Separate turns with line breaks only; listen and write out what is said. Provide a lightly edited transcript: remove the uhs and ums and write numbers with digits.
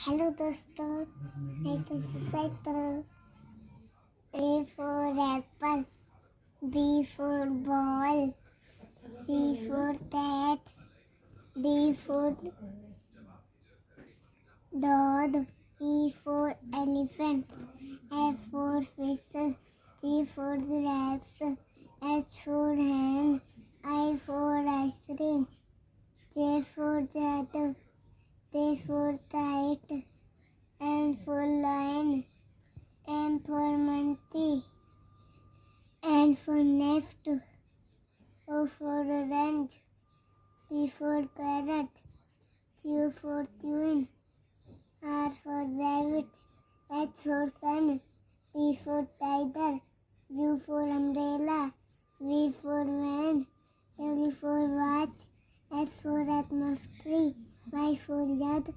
Hello दोस्तों, मैं तुमसे साइत्र। A for apple, B for ball, C for cat, D for dog, E for elephant, F for fish, G for grapes, H for hen, I for ice cream, J for jet, K for kite, L for lion, M for monkey, N for nest, O for orange, P for parrot, Q for queen, R for rabbit, H for sun, T for tiger, U for umbrella, V for van, W for watch, X for atmosphere, Y for yacht,